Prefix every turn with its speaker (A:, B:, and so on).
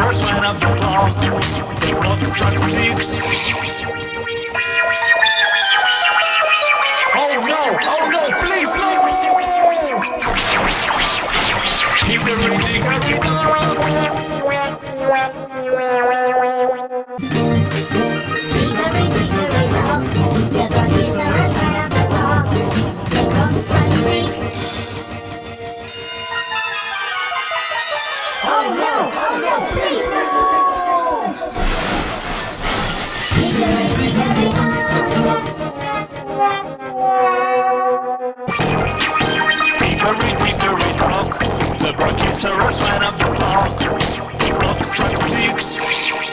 A: first man of the block. The clock struck 6.
B: Oh no! Oh no! Please no!
A: Hickory, dickory,
C: Hickory, dickory, dock. The clock is the first man of the block. The clock struck 6. Oh no! Oh no! Please no! Hickory, dickory, dock.
A: Hickory, dickory, dock. The clock is the first man of the block. The clock struck 6.